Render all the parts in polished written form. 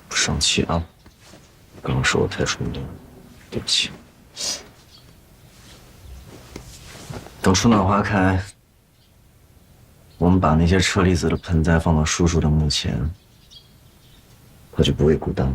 不生气啊，刚刚说我太冲动，对不起。等春暖花开，我们把那些车厘子的盆栽放到叔叔的墓前，他就不会孤单了。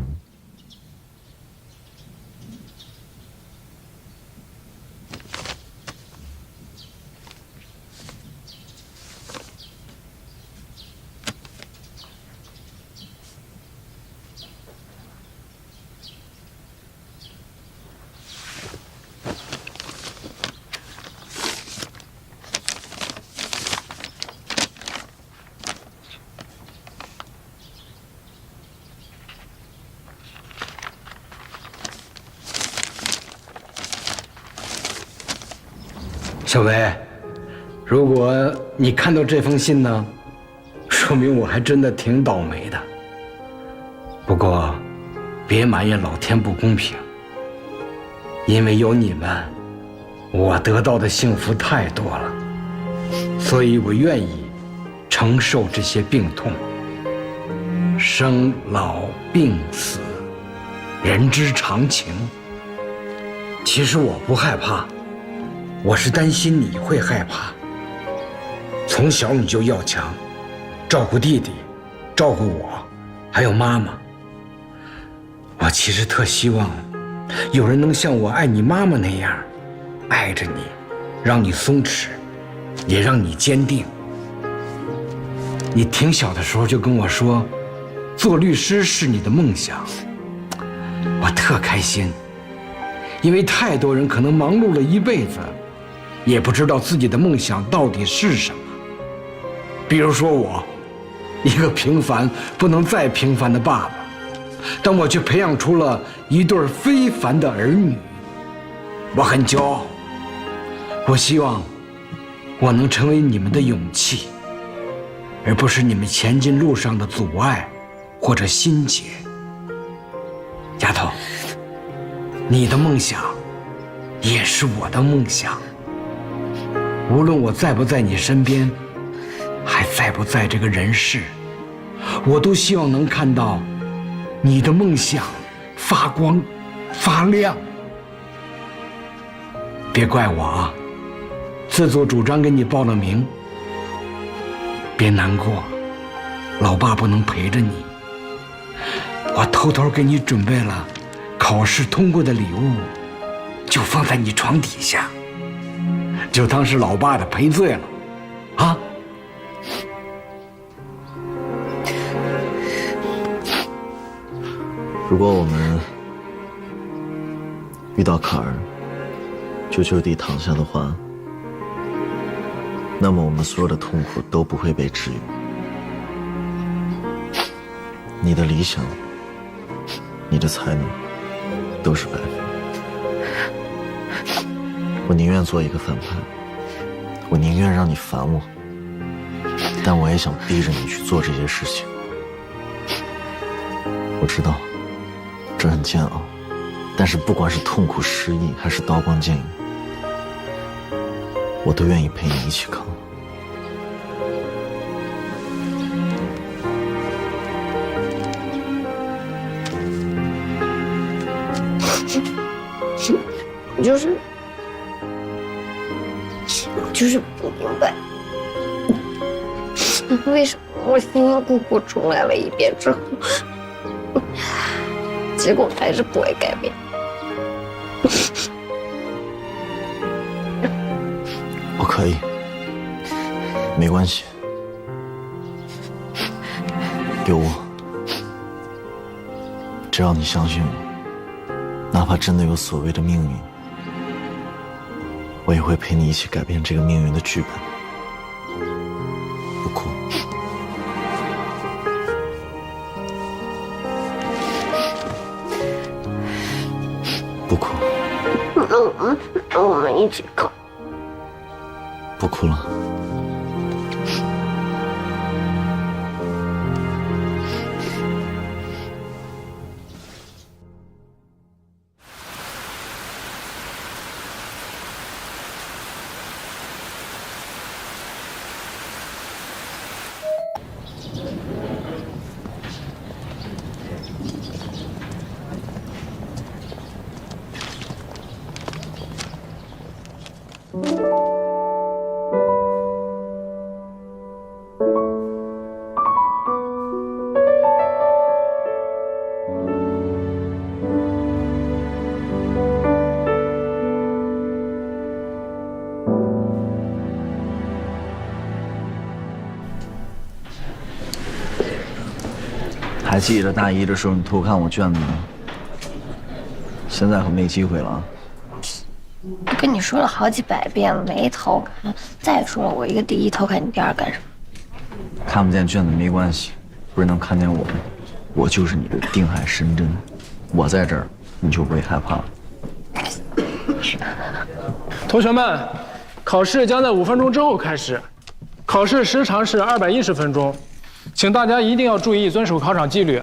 小薇，如果你看到这封信呢，说明我还真的挺倒霉的。不过，别埋怨老天不公平，因为有你们，我得到的幸福太多了，所以我愿意承受这些病痛。生老病死，人之常情。其实我不害怕。我是担心你会害怕。从小你就要强，照顾弟弟，照顾我，还有妈妈。我其实特希望有人能像我爱你妈妈那样爱着你，让你松弛，也让你坚定。你挺小的时候就跟我说，做律师是你的梦想，我特开心，因为太多人可能忙碌了一辈子，也不知道自己的梦想到底是什么。比如说我，一个平凡不能再平凡的爸爸，但我却培养出了一对非凡的儿女，我很骄傲。我希望我能成为你们的勇气，而不是你们前进路上的阻碍或者心结。丫头，你的梦想也是我的梦想。无论我在不在你身边，还在不在这个人世，我都希望能看到你的梦想发光发亮。别怪我啊，自作主张给你报了名。别难过，老爸不能陪着你。我偷偷给你准备了考试通过的礼物，就放在你床底下，就当是老爸的赔罪了，啊？如果我们遇到坎儿就地躺下的话，那么我们所有的痛苦都不会被治愈。你的理想，你的才能，都是白费。我宁愿做一个反派，我宁愿让你烦我，但我也想逼着你去做这些事情。我知道这很煎熬，但是不管是痛苦失意还是刀光剑影，我都愿意陪你一起扛。我就是不明白，为什么我辛辛苦苦重来了一遍之后，结果还是不会改变。我可以，没关系，有我，只要你相信我，哪怕真的有所谓的命运，我也会陪你一起改变这个命运的剧本。不哭。不哭。让我们一起扛。不哭了。还记得大一的时候你偷看我卷子吗？现在可没机会了啊！我跟你说了好几百遍了，没偷看。再说了，我一个第一偷看，你第二干什么？看不见卷子没关系，不是能看见我吗？我就是你的定海神针，我在这儿，你就不会害怕。同学们，考试将在5分钟之后开始，考试时长是210分钟，请大家一定要注意遵守考场纪律。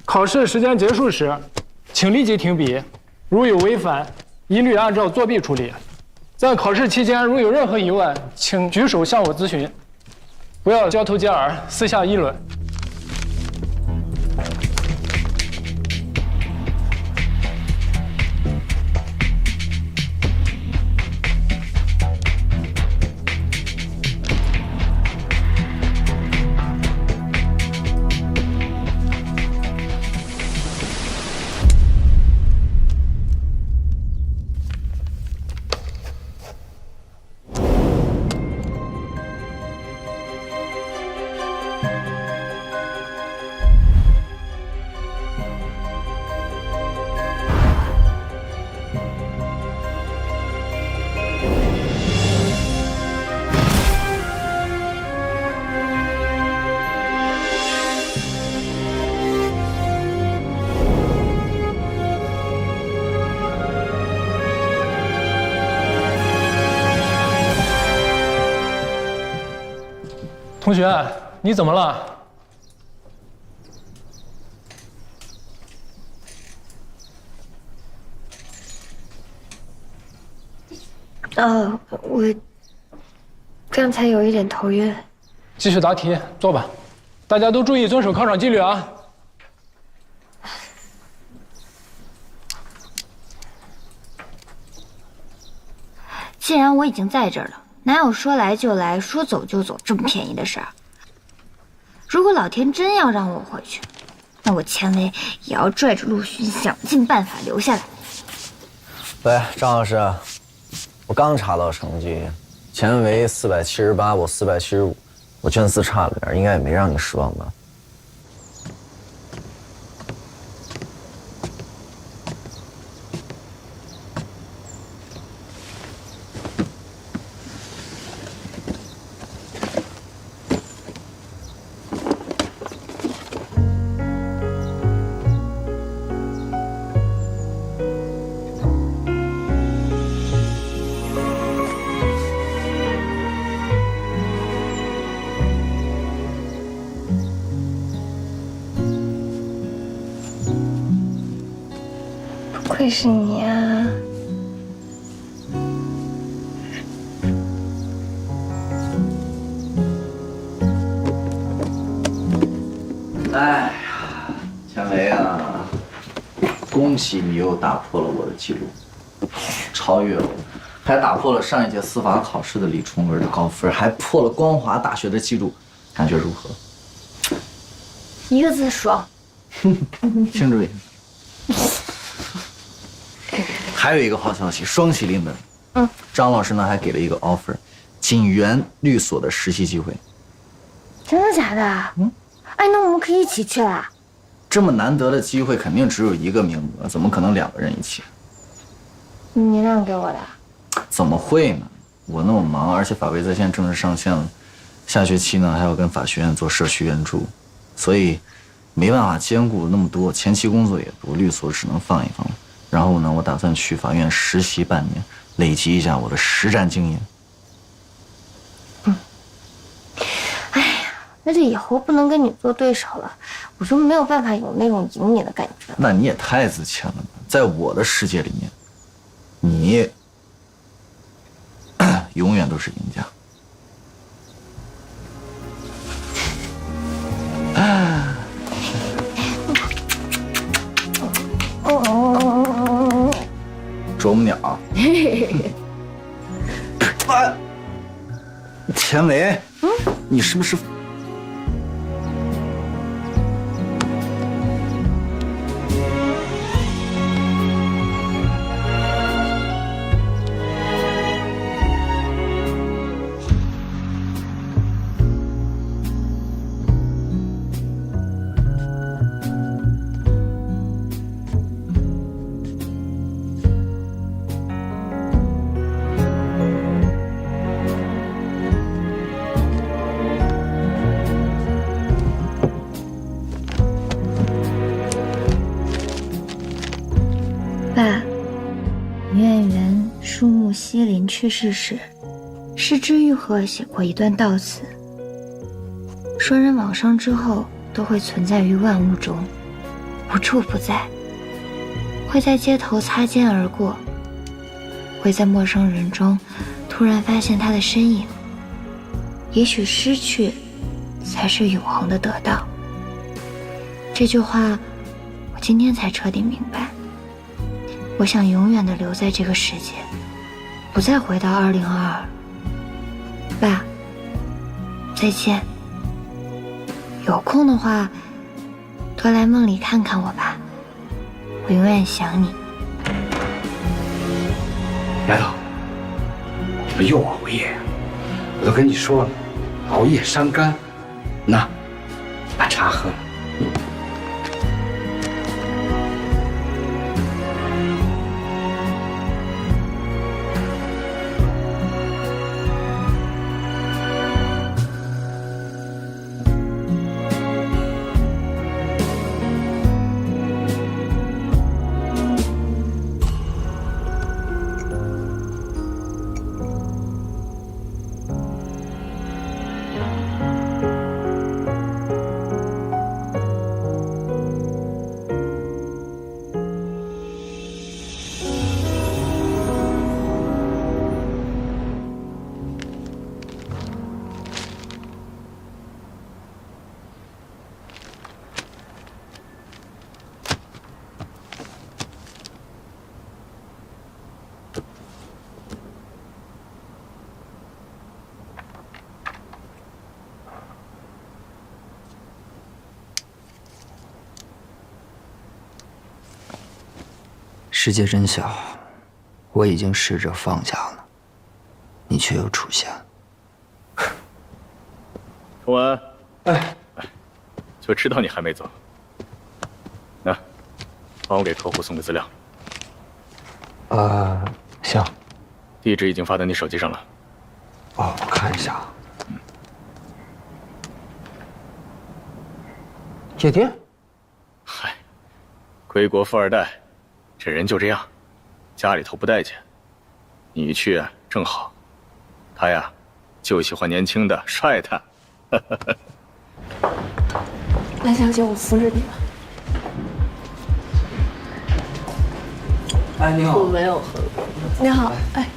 考试时间结束时，请立即停笔，如有违反，一律按照作弊处理。在考试期间，如有任何疑问，请举手向我咨询，不要交头接耳，私下议论。同学，你怎么了？我刚才有一点头晕。继续答题，坐吧。大家都注意遵守考场纪律啊！既然我已经在这儿了，哪有说来就来、说走就走这么便宜的事儿？如果老天真要让我回去，那我钱维也要拽着陆巡想尽办法留下来。喂，张老师，我刚查到成绩，钱维478，我475，我卷4差了点，应该也没让你失望吧？不愧是你啊！哎呀，钱维啊，恭喜你又打破了我的记录，超越了我，还打破了上一届司法考试的李崇文的高分，还破了光华大学的记录，感觉如何？一个字爽。请注意。还有一个好消息，双喜临门。张老师呢还给了一个 offer， 锦源律所的实习机会。真的假的？哎，那我们可以一起去啦。这么难得的机会，肯定只有一个名额，怎么可能2个人一起？你让给我的？怎么会呢？我那么忙，而且法规在线正式上线了，下学期呢还要跟法学院做社区援助，所以没办法兼顾那么多，前期工作也多，律所只能放一放。然后呢，我打算去法院实习半年，累积一下我的实战经验。哎呀，那这以后不能跟你做对手了，我就没有办法有那种赢你的感觉。那你也太自谦了吧！在我的世界里面，你永远都是赢家。啄木鸟。钱维，你是不是？去世时，失之愈合写过一段悼词，说人往生之后都会存在于万物中，无处不在，会在街头擦肩而过，会在陌生人中突然发现他的身影。也许失去才是永恒的得到。这句话我今天才彻底明白。我想永远地留在这个世界，不再回到2022。爸，再见。有空的话多来梦里看看我吧，我永远想你。丫头，你们又熬夜呀？我都跟你说了，熬夜伤肝。那，把茶喝了。世界真小，我已经试着放下了，你却又出现。崇文，哎，就知道你还没走。那，帮我给客户送个资料。行。地址已经发到你手机上了。哦，我看一下。夜店？嗨，归国富二代。这人就这样，家里头不待见，你一去正好。他呀，就喜欢年轻的、帅的。蓝小姐，我扶着你吧。哎，你好。我没有喝过。你好，哎，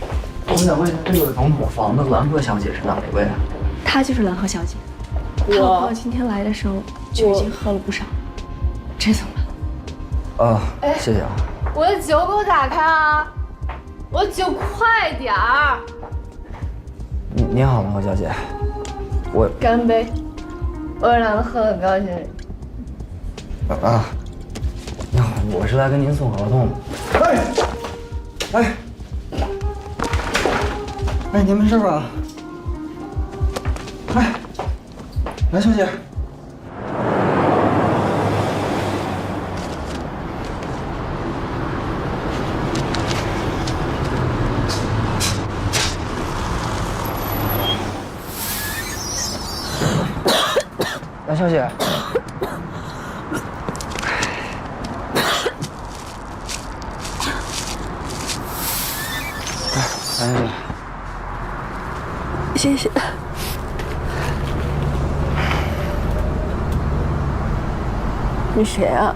我想问一下，这个总统房的蓝鹤小姐是哪一位啊？她就是蓝鹤小姐。我今天来的时候就已经喝了不少。这怎么了？谢谢啊。我的酒给我打开啊！我的酒快点儿！你好，蓝鹤小姐，我干杯！我们两个喝得很高兴。你好，我是来跟您送合同的。哎，您没事吧？蓝小姐。蓝小姐，蓝小姐，谢谢。你谁啊？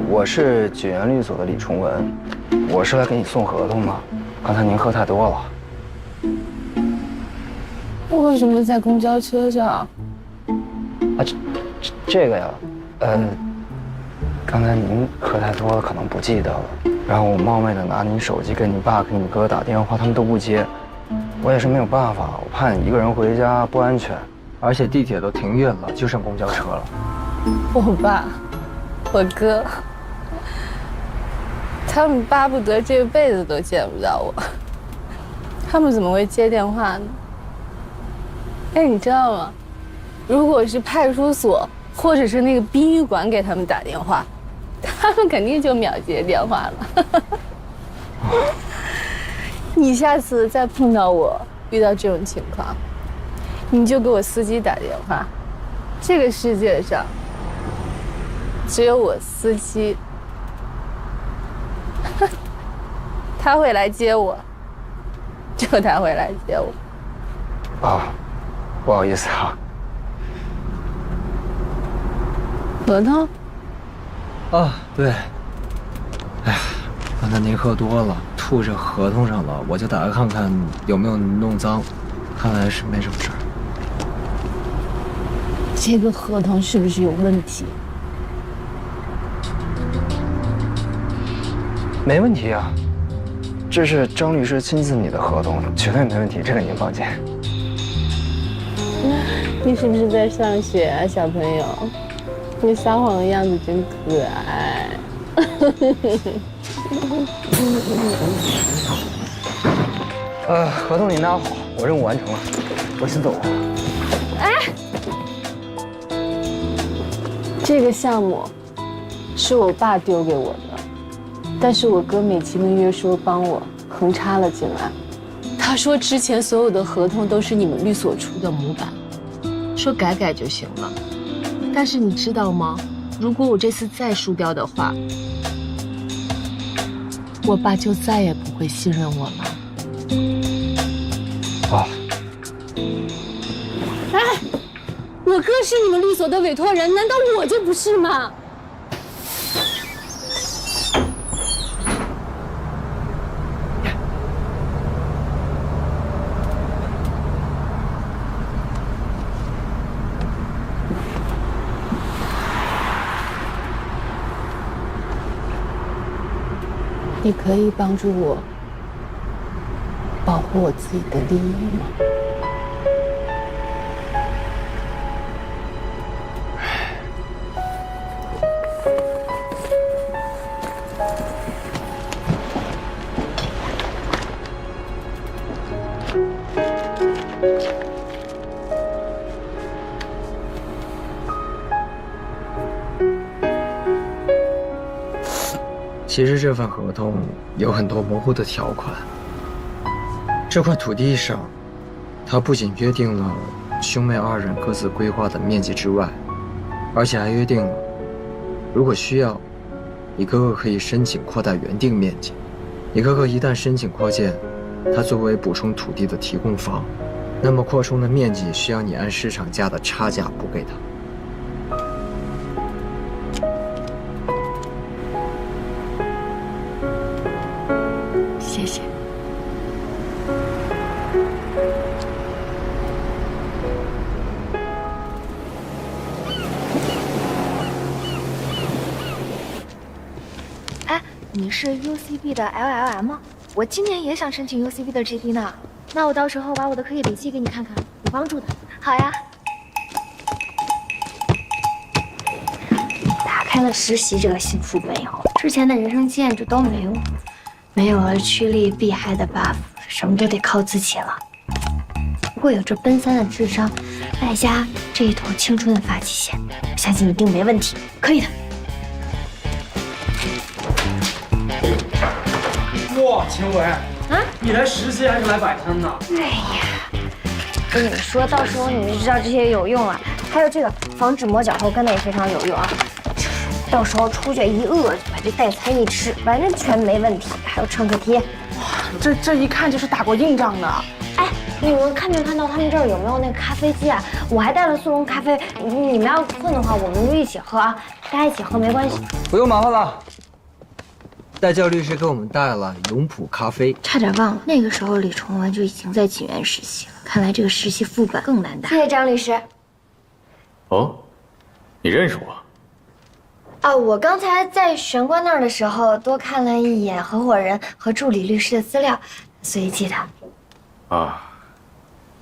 我是九元律所的李崇文，我是来给你送合同的。刚才您喝太多了。为什么在公交车上？这个呀，刚才您喝太多了，可能不记得了。然后我冒昧的拿您手机给你爸、给你哥打电话，他们都不接。我也是没有办法，我怕你一个人回家不安全，而且地铁都停运了，就剩公交车了。我爸，我哥，他们巴不得这辈子都见不到我。他们怎么会接电话呢？哎，你知道吗？如果是派出所或者是那个殡仪馆给他们打电话，他们肯定就秒接电话了。你下次再碰到我遇到这种情况，你就给我司机打电话。这个世界上只有我司机。他会来接我，就他会来接我。啊，不好意思啊。合同？啊，对。哎呀，刚才您喝多了，吐这合同上了，我就打开看看有没有弄脏，看来是没什么事儿。这个合同是不是有问题？没问题啊，这是张律师亲自拟的合同，绝对没问题，这个您放心。你是不是在上学啊，小朋友？你撒谎的样子真可爱。合同你拿好，我任务完成了，我先走了。哎，这个项目是我爸丢给我的，但是我哥每期跟约说帮我横插了进来。他说之前所有的合同都是你们律所出的模板，说改改就行了。但是你知道吗？如果我这次再输掉的话，我爸就再也不会信任我了。哦。哎，我哥是你们律所的委托人，难道我就不是吗？你可以帮助我保护我自己的利益吗？其实这份合同有很多模糊的条款。这块土地上，它不仅约定了兄妹二人各自规划的面积之外，而且还约定了，如果需要，你哥哥可以申请扩大原定面积。你哥哥一旦申请扩建，他作为补充土地的提供方，那么扩充的面积需要你按市场价的差价补给他。谢谢。哎，你是 UCB 的 LLM？ 我今年也想申请 UCB 的 GD 呢。那我到时候把我的科业笔记给你看看，有帮助的。好呀。打开了实习这个新副本以后，之前的人生经验就都没有，没有了趋利避害的 buff， 什么都得靠自己了。不过有这奔三的智商，外加这一头青春的发际线，我相信一定没问题，可以的。哇，秦伟啊，你来实习还是来摆摊呢？哎呀，跟你们说，到时候你们就知道这些有用了。还有这个防止磨脚后跟的也非常有用啊。到时候出去一饿就把这代餐一吃，完全没问题。还有创可贴，哇，这一看就是打过硬仗的。哎，你们看没看到他们这儿有没有那个咖啡机啊？我还带了速溶咖啡，你们要困的话，我们就一起喝啊，大家一起喝没关系。不用麻烦了。代教律师给我们带了永璞咖啡，差点忘了，那个时候李崇文就已经在锦园实习了。看来这个实习副本更难打。谢谢张律师。哦，你认识我？啊，我刚才在玄关那儿的时候多看了一眼合伙人和助理律师的资料，所以记得。啊，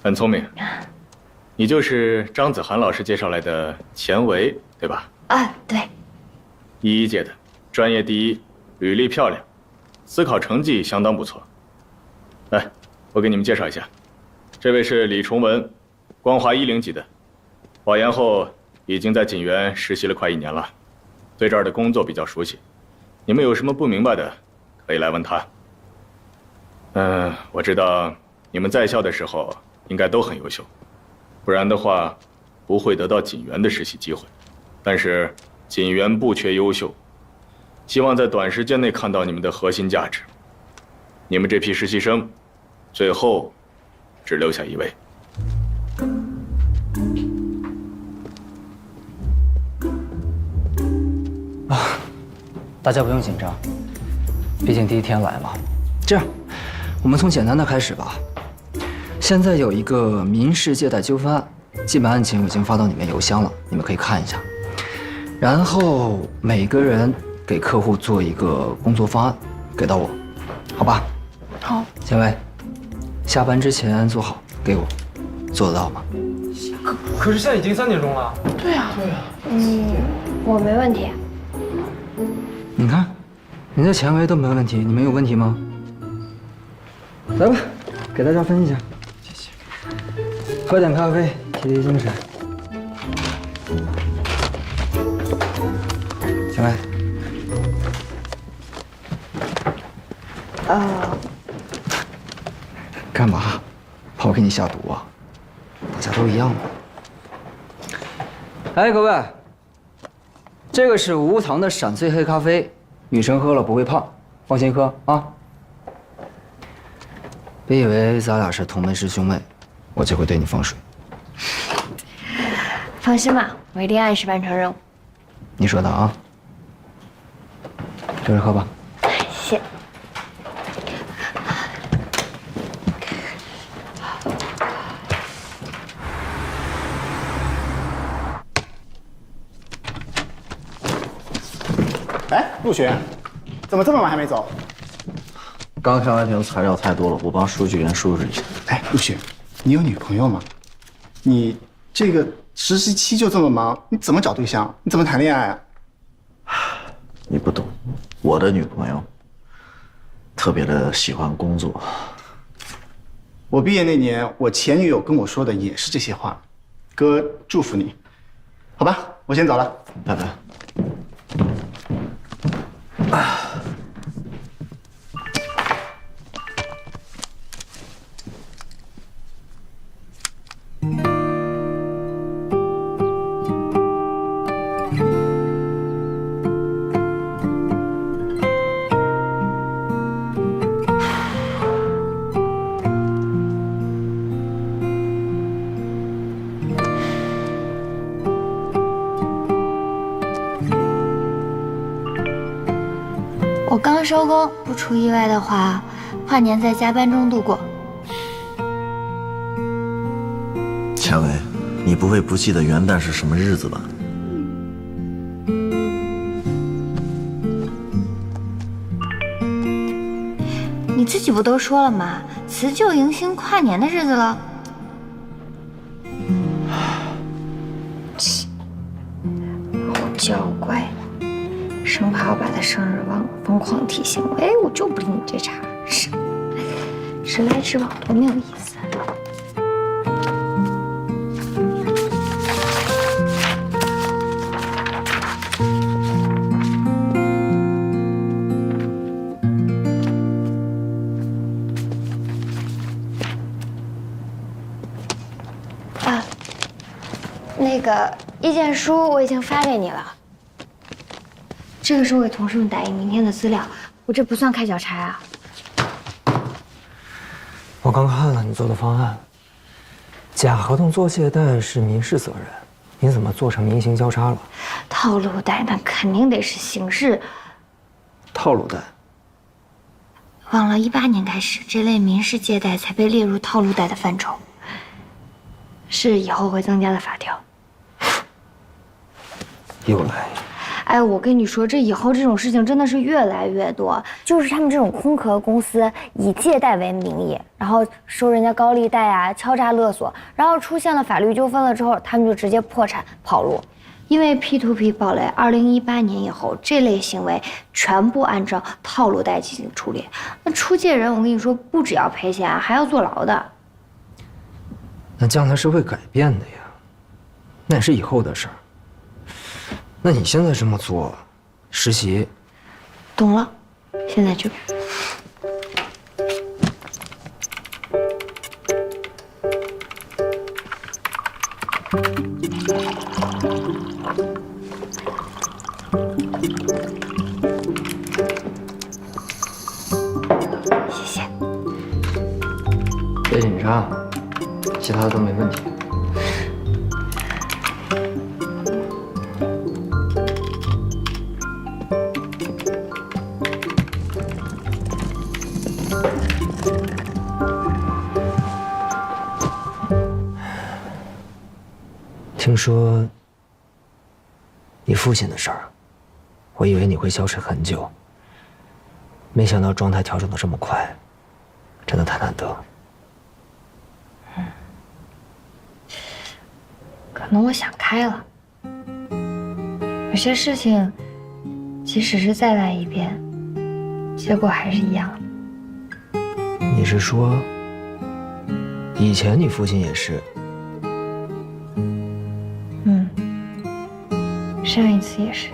很聪明。你就是张子涵老师介绍来的钱维，对吧？啊，对。11届的，专业第一，履历漂亮，思考成绩相当不错。来，我给你们介绍一下，这位是李崇文，光华10级的，保研后已经在锦园实习了快1年了，对这儿的工作比较熟悉。你们有什么不明白的，可以来问他。我知道你们在校的时候应该都很优秀，不然的话不会得到锦园的实习机会。但是锦园不缺优秀，希望在短时间内看到你们的核心价值。你们这批实习生，最后只留下1位。大家不用紧张，毕竟第一天来嘛。这样，我们从简单的开始吧。现在有一个民事借贷纠纷案，基本案情我已经发到你们邮箱了，你们可以看一下。然后每个人给客户做一个工作方案，给到我，好吧？好。建伟，下班之前做好，给我，做得到吗？可是现在已经3点钟了。对啊。我没问题。你看，人家钱维都没问题，你们有问题吗？来吧，给大家分一下。谢谢。喝点咖啡，提提精神。小薇。干嘛？怕我给你下毒啊？大家都一样的。哎，各位。这个是无糖的闪萃黑咖啡，女生喝了不会胖，放心喝啊！别以为咱俩是同门师兄妹，我就会对你放水。放心吧，我一定按时完成任务。你说的啊？接着喝吧。谢谢。哎，陆璇，怎么这么晚还没走？刚看完屏材料太多了，我帮数据员收拾一下。哎，陆璇，你有女朋友吗？你这个实习期就这么忙，你怎么找对象？你怎么谈恋爱啊？你不懂，我的女朋友特别的喜欢工作。我毕业那年，我前女友跟我说的也是这些话。哥，祝福你。好吧，我先走了，拜拜。我刚收工，不出意外的话，跨年在加班中度过。钱伟，你不会不记得元旦是什么日子吧？你自己不都说了吗？辞旧迎新，跨年的日子了。好娇乖，生怕我把他生日忘了，疯狂提醒我。哎，我就不理你这茬，直来直往多没有意思。那个意见书我已经发给你了，这个是我给同事们打印明天的资料，我这不算开小差啊。我刚看了你做的方案，假合同做借贷是民事责任，你怎么做成民刑交叉了？套路贷那肯定得是刑事。套路贷？忘了18年开始，这类民事借贷才被列入套路贷的范畴，是以后会增加的法条。又来！哎，我跟你说，这以后这种事情真的是越来越多。就是他们这种空壳公司以借贷为名义，然后收人家高利贷啊，敲诈勒索，然后出现了法律纠纷了之后，他们就直接破产跑路。因为 P2P 暴雷，2018年以后，这类行为全部按照套路贷进行处理。那出借人，我跟你说，不只要赔钱，还要坐牢的。那将来是会改变的呀，那也是以后的事儿。那你现在这么做，实习，懂了，现在就。谢谢。查，其他的都没问题。听说你父亲的事儿，我以为你会消沉很久，没想到状态调整得这么快，真的太难得。可能我想开了，有些事情，即使是再来一遍，结果还是一样的。你是说，以前你父亲也是？上一次也是，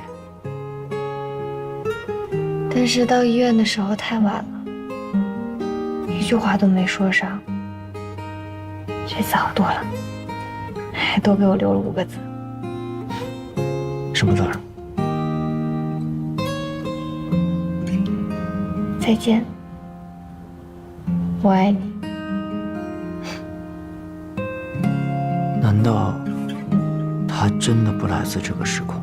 但是到医院的时候太晚了，一句话都没说上。这次好多了，还多给我留了5个字。什么字儿？再见，我爱你。难道他真的不来自这个时空？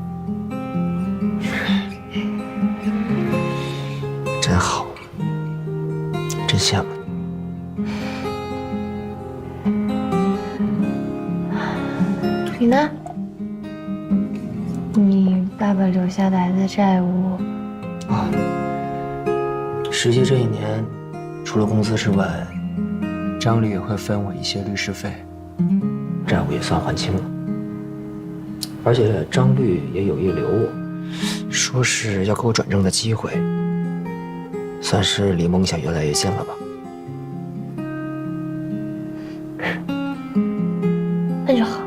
真好，真羡慕。你呢？你爸爸留下来的债务？啊，实习这1年，除了工资之外，张律也会分我一些律师费，债务也算还清了。而且张律也有意留我，说是要给我转正的机会，算是离梦想越来越近了吧。那就好。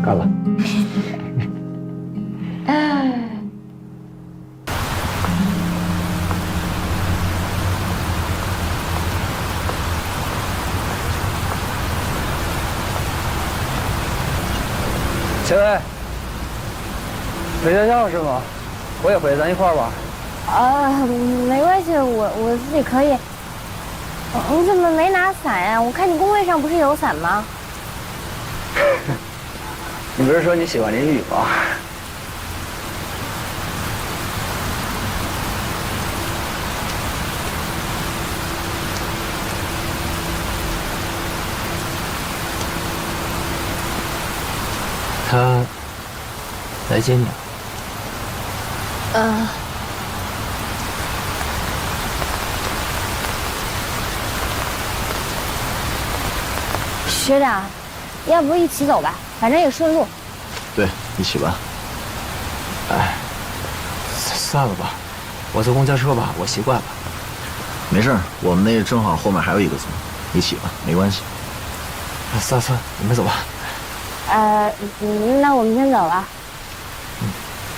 干了。秦薇，回学校是吗？我也回，咱一块儿吧。没关系，我自己可以。你怎么没拿伞呀？我看你工位上不是有伞吗？你不是说你喜欢淋雨吗？他来接你了。学长，要不一起走吧，反正也顺路。对，一起吧。哎，算了吧，我坐公交车吧，我习惯了。没事，我们那正好后面还有1个座，一起吧，没关系。算了，你们走吧。那我们先走了。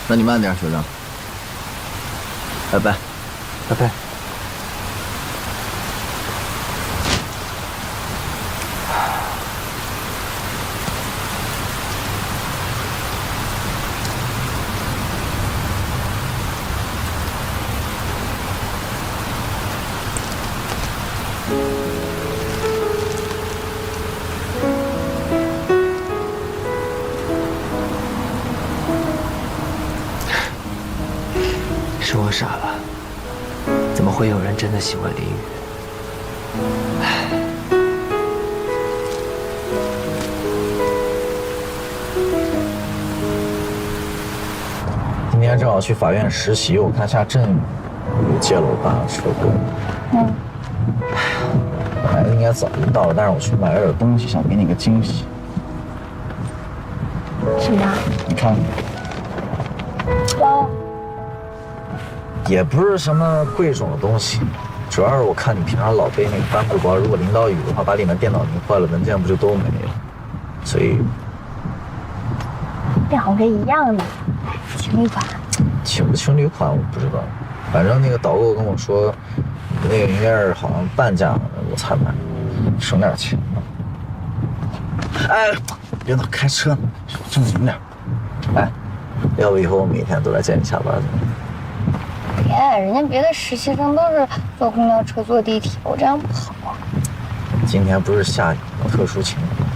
那你慢点，学长。拜拜。拜拜。是我傻了，怎么会有人真的喜欢淋雨？今天正好去法院实习，我看下镇有借了我爸的车工。本来应该早就到了，但是我去买了点东西，想给你个惊喜。什么？你看。包。也不是什么贵重的东西，主要是我看你平常老背那个帆布包，如果淋到雨的话，把里面电脑淋坏了，文件不就都没了？所以两个一样的，情侣款。请不情侣款我不知道，反正那个导购跟我说，那个应该是好像半价我才买，省点钱嘛。哎，别闹，开车呢，正经点。哎，要不以后我每天都来接你下班去？别人家别的实习生都是坐公交车、坐地铁，我这样不好啊。今天不是下雨，有特殊情况，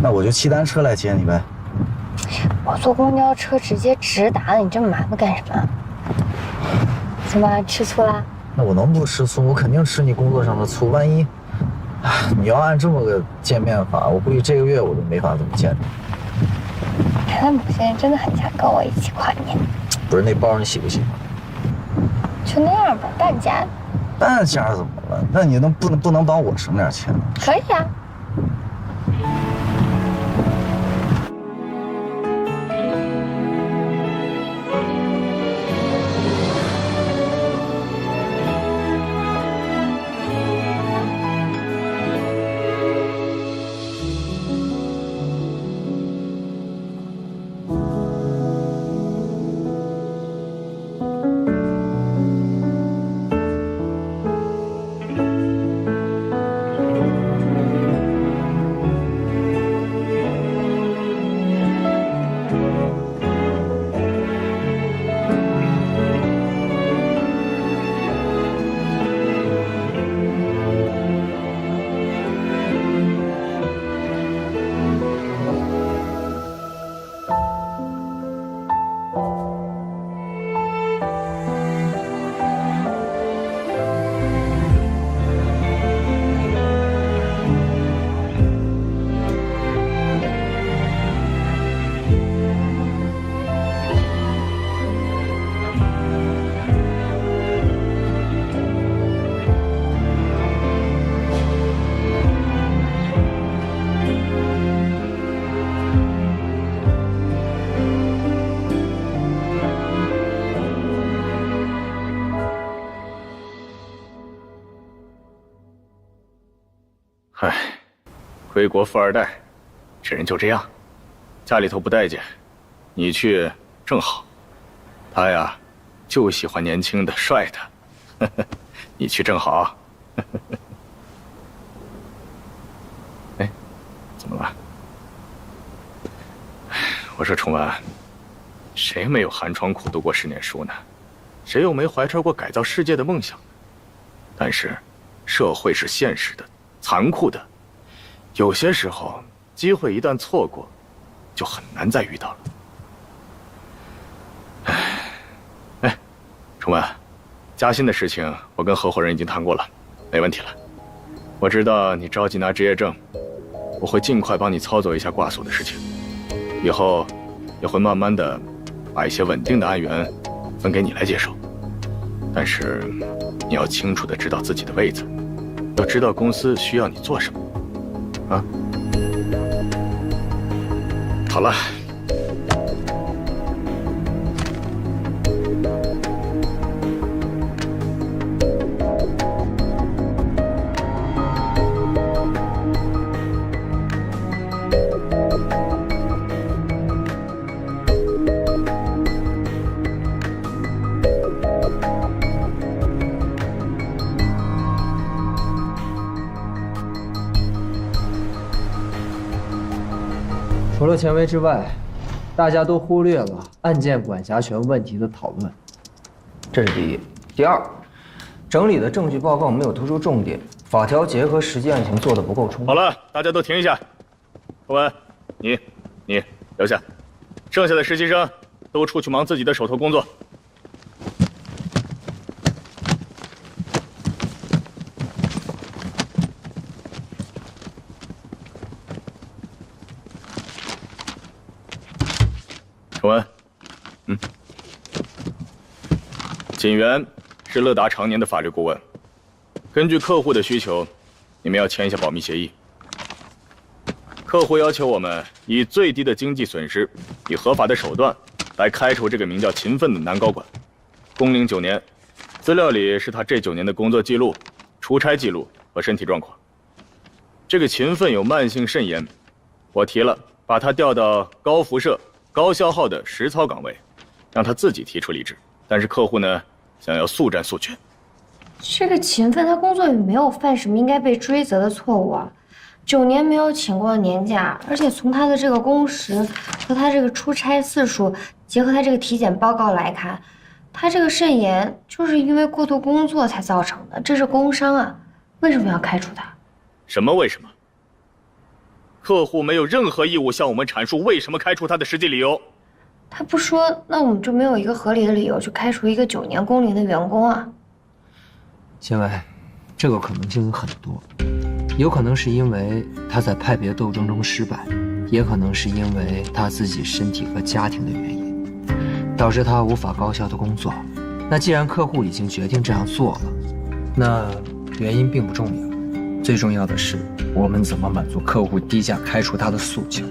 那我就骑单车来接你呗。我坐公交车直接直达了，你这么麻烦干什么？怎么吃醋啦？那我能不吃醋？我肯定吃你工作上的醋。万一，你要按这么个见面法，我估计这个月我都没法怎么见你。看来某些人真的很想跟我一起跨年。不是那包你喜不喜欢？就那样吧，半价。半价怎么了？那你不能帮我省点钱吗？可以啊。唉，归国富二代，这人就这样，家里头不待见，你去正好。他呀，就喜欢年轻的、帅的，呵呵，你去正好。呵呵。哎，怎么了？我说崇文，谁没有寒窗苦读过10年书呢？谁又没怀揣过改造世界的梦想呢？但是，社会是现实的。残酷的，有些时候机会一旦错过，就很难再遇到了。哎，崇文，加薪的事情我跟合伙人已经谈过了，没问题了。我知道你着急拿职业证，我会尽快帮你操作一下挂锁的事情，以后也会慢慢的把一些稳定的案源分给你来接手。但是你要清楚的知道自己的位子。要知道公司需要你做什么，啊？好了。除了前围之外，大家都忽略了案件管辖权问题的讨论，这是第一。第二，整理的证据报告没有突出重点，法条结合实际案情做得不够充分。好了，大家都停一下。崇文，你留下，剩下的实习生都出去忙自己的手头工作。崇文，锦源是乐达常年的法律顾问，根据客户的需求，你们要签一下保密协议。客户要求我们以最低的经济损失，以合法的手段来开除这个名叫秦奋的男高管。工龄9年，资料里是他这9年的工作记录、出差记录和身体状况。这个秦奋有慢性肾炎，我提了把他调到高辐射、高消耗的实操岗位，让他自己提出离职。但是客户呢，想要速战速决。这个秦奋他工作也没有犯什么应该被追责的错误啊，9年没有请过年假，而且从他的这个工时和他这个出差次数，结合他这个体检报告来看，他这个肾炎就是因为过度工作才造成的，这是工伤啊，为什么要开除他？什么为什么？客户没有任何义务向我们阐述为什么开除他的实际理由。他不说，那我们就没有一个合理的理由去开除一个9年工龄的员工啊。千薇，这个可能性有很多，有可能是因为他在派别斗争中失败，也可能是因为他自己身体和家庭的原因，导致他无法高效的工作。那既然客户已经决定这样做了，那原因并不重要，最重要的是我们怎么满足客户低价开除他的诉求。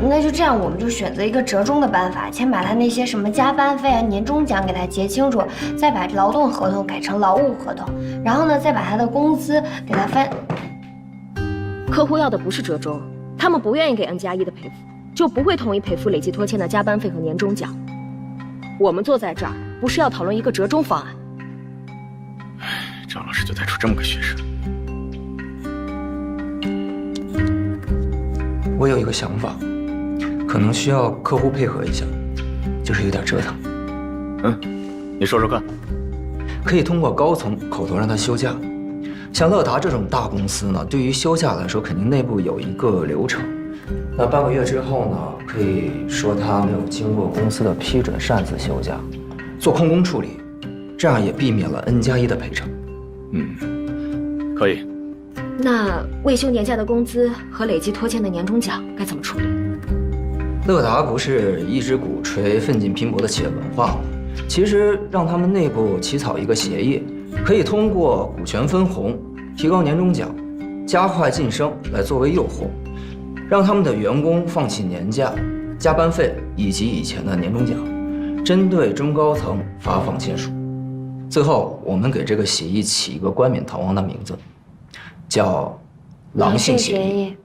那就这样，我们就选择一个折中的办法，先把他那些什么加班费啊、年终奖给他结清楚，再把劳动合同改成劳务合同，然后呢，再把他的工资给他翻。客户要的不是折中，他们不愿意给N+1的赔付，就不会同意赔付累计拖欠的加班费和年终奖。我们坐在这儿，不是要讨论一个折中方案。张老师就带出这么个学生。我有一个想法，可能需要客户配合一下，就是有点折腾。你说说看。可以通过高层口头让他休假。像乐达这种大公司呢，对于休假来说，肯定内部有一个流程。那半个月之后呢，可以说他没有经过公司的批准擅自休假，做空工处理，这样也避免了N+1的赔偿。可以。那未休年假的工资和累计拖欠的年终奖该怎么处理？乐达不是一直鼓吹奋进拼搏的企业文化吗？其实让他们内部起草一个协议，可以通过股权分红、提高年终奖、加快晋升来作为诱惑，让他们的员工放弃年假、加班费以及以前的年终奖，针对中高层发放签署。最后，我们给这个协议起一个冠冕堂皇的名字，叫“狼性协议”。